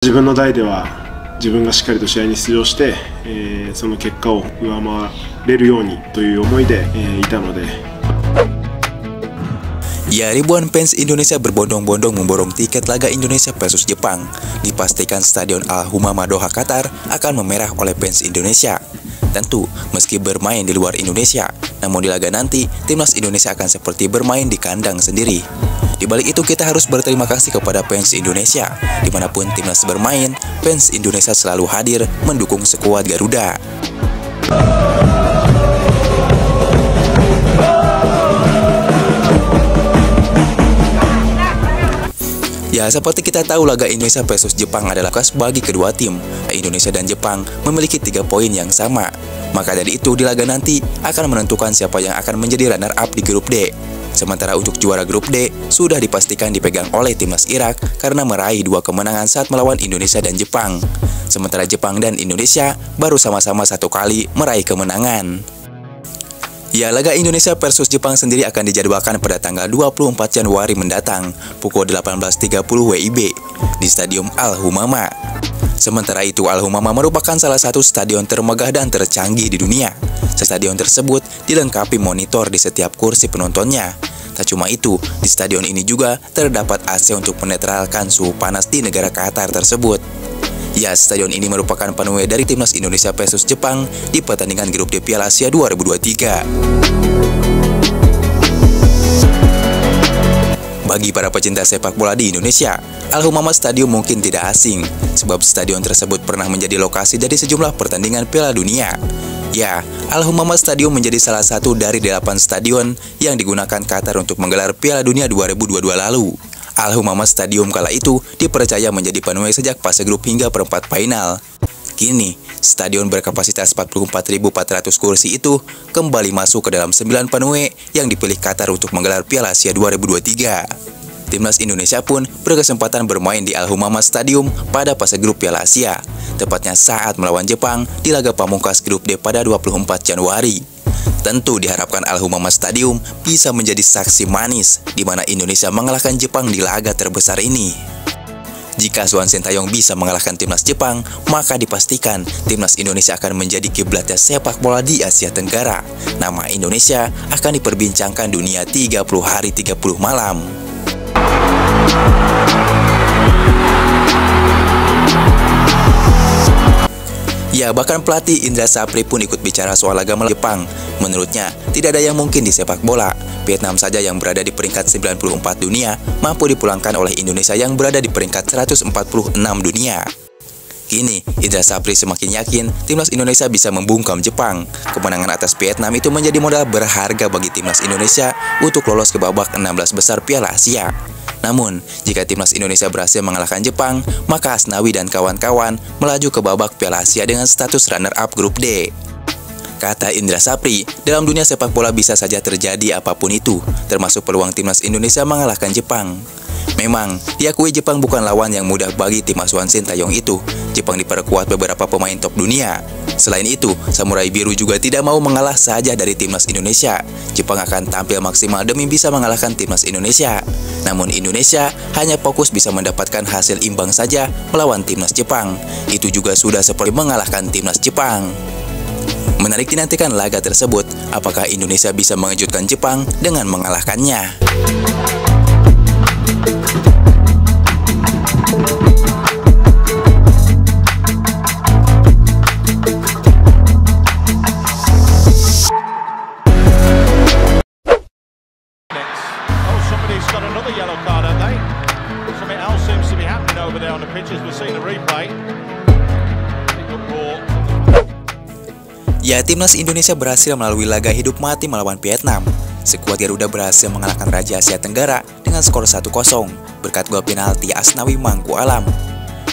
自分の代では自分がしっかりと試合に出場して、その結果を上回れるようにという思いで、いたので。Ya, ribuan fans Indonesia berbondong-bondong memborong tiket laga Indonesia versus Jepang. Dipastikan Stadion Al-Humama Doha, Qatar akan memerah oleh fans Indonesia. Tentu, meski bermain di luar Indonesia, namun di laga nanti, timnas Indonesia akan seperti bermain di kandang sendiri. Di balik itu, kita harus berterima kasih kepada fans Indonesia. Dimanapun timnas bermain, fans Indonesia selalu hadir mendukung skuad Garuda. Ya, seperti kita tahu, laga Indonesia versus Jepang adalah khas bagi kedua tim. Indonesia dan Jepang memiliki 3 poin yang sama. Maka dari itu, di laga nanti akan menentukan siapa yang akan menjadi runner-up di grup D. Sementara untuk juara grup D, sudah dipastikan dipegang oleh timnas Irak karena meraih 2 kemenangan saat melawan Indonesia dan Jepang. Sementara Jepang dan Indonesia baru sama-sama 1 kali meraih kemenangan. Ya, laga Indonesia versus Jepang sendiri akan dijadwalkan pada tanggal 24 Januari mendatang, pukul 18.30 WIB, di Stadion Al-Humama. Sementara itu, Al-Humama merupakan salah satu stadion termegah dan tercanggih di dunia. Stadion tersebut dilengkapi monitor di setiap kursi penontonnya. Tak cuma itu, di stadion ini juga terdapat AC untuk menetralkan suhu panas di negara Qatar tersebut. Ya, stadion ini merupakan penuh dari timnas Indonesia versus Jepang di pertandingan grup D Piala Asia 2023. Bagi para pecinta sepak bola di Indonesia, Al-Humama Stadium mungkin tidak asing, sebab stadion tersebut pernah menjadi lokasi dari sejumlah pertandingan Piala Dunia. Ya, Al-Humama Stadium menjadi salah satu dari 8 stadion yang digunakan Qatar untuk menggelar Piala Dunia 2022 lalu. Al-Humama Stadium kala itu dipercaya menjadi penuh sejak fase grup hingga perempat final. Kini, stadion berkapasitas 44.400 kursi itu kembali masuk ke dalam 9 penuh yang dipilih Qatar untuk menggelar Piala Asia 2023. Timnas Indonesia pun berkesempatan bermain di Al-Humama Stadium pada fase grup Piala Asia, tepatnya saat melawan Jepang di laga pamungkas grup D pada 24 Januari. Tentu diharapkan Al-Humama Stadium bisa menjadi saksi manis di mana Indonesia mengalahkan Jepang di laga terbesar ini. Jika Swan Sintayong bisa mengalahkan timnas Jepang, maka dipastikan timnas Indonesia akan menjadi kiblatnya sepak bola di Asia Tenggara. Nama Indonesia akan diperbincangkan dunia 30 hari 30 malam. Ya, bahkan pelatih Indra Sapri pun ikut bicara soal laga melawan Jepang. Menurutnya, tidak ada yang mungkin di sepak bola. Vietnam saja yang berada di peringkat 94 dunia mampu dipulangkan oleh Indonesia yang berada di peringkat 146 dunia. Kini, Indra Sapri semakin yakin timnas Indonesia bisa membungkam Jepang. Kemenangan atas Vietnam itu menjadi modal berharga bagi timnas Indonesia untuk lolos ke babak 16 besar Piala Asia. Namun, jika timnas Indonesia berhasil mengalahkan Jepang, maka Asnawi dan kawan-kawan melaju ke babak Piala Asia dengan status runner-up grup D. Kata Indra Sapri, dalam dunia sepak bola bisa saja terjadi apapun itu, termasuk peluang timnas Indonesia mengalahkan Jepang. Memang, diakui Jepang bukan lawan yang mudah bagi tim asuhan Sintayong itu. Jepang diperkuat beberapa pemain top dunia. Selain itu, Samurai Biru juga tidak mau mengalah saja dari timnas Indonesia. Jepang akan tampil maksimal demi bisa mengalahkan timnas Indonesia. Namun Indonesia hanya fokus bisa mendapatkan hasil imbang saja melawan timnas Jepang. Itu juga sudah seperti mengalahkan timnas Jepang. Menarik dinantikan laga tersebut, apakah Indonesia bisa mengejutkan Jepang dengan mengalahkannya. Ya, timnas Indonesia berhasil melalui laga hidup mati melawan Vietnam. Skuad Garuda berhasil mengalahkan Raja Asia Tenggara dengan skor 1-0 berkat gol penalti Asnawi Mangku Alam.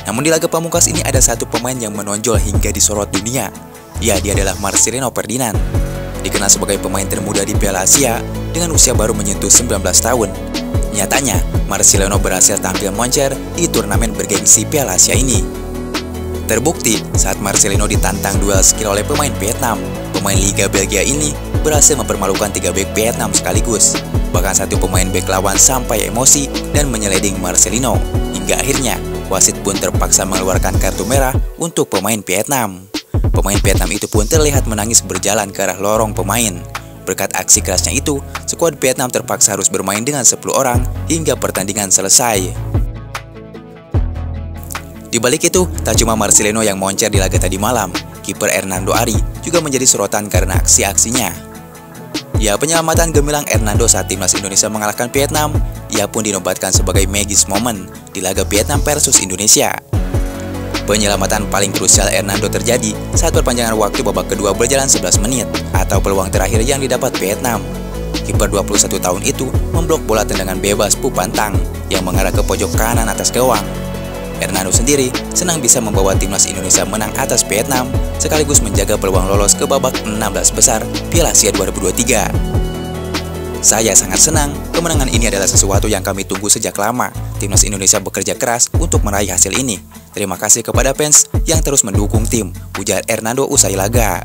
Namun di laga pamungkas ini ada satu pemain yang menonjol hingga disorot dunia. Ya, dia adalah Marcelino Ferdinand. Dikenal sebagai pemain termuda di Piala Asia dengan usia baru menyentuh 19 tahun. Nyatanya, Marcelino berhasil tampil moncer di turnamen bergengsi Piala Asia ini. Terbukti saat Marcelino ditantang duel skill oleh pemain Vietnam. Pemain Liga Belgia ini berhasil mempermalukan 3 bek Vietnam sekaligus. Bahkan satu pemain bek lawan sampai emosi dan menyeleding Marcelino. Hingga akhirnya wasit pun terpaksa mengeluarkan kartu merah untuk pemain Vietnam. Pemain Vietnam itu pun terlihat menangis berjalan ke arah lorong pemain. Berkat aksi kerasnya itu, skuad Vietnam terpaksa harus bermain dengan 10 orang hingga pertandingan selesai. Di balik itu, tak cuma Marcelino yang moncer di laga tadi malam, kiper Hernando Ari juga menjadi sorotan karena aksi-aksinya. Ya, penyelamatan gemilang Hernando saat timnas Indonesia mengalahkan Vietnam, ia pun dinobatkan sebagai Magis Moment di laga Vietnam versus Indonesia. Penyelamatan paling krusial Hernando terjadi saat perpanjangan waktu babak kedua berjalan 11 menit atau peluang terakhir yang didapat Vietnam. Kiper 21 tahun itu memblok bola tendangan bebas Pupantang yang mengarah ke pojok kanan atas gawang. Hernando sendiri senang bisa membawa timnas Indonesia menang atas Vietnam sekaligus menjaga peluang lolos ke babak 16 besar Piala Asia 2023. Saya sangat senang, kemenangan ini adalah sesuatu yang kami tunggu sejak lama. Timnas Indonesia bekerja keras untuk meraih hasil ini. Terima kasih kepada fans yang terus mendukung tim, ujar Hernando usai laga.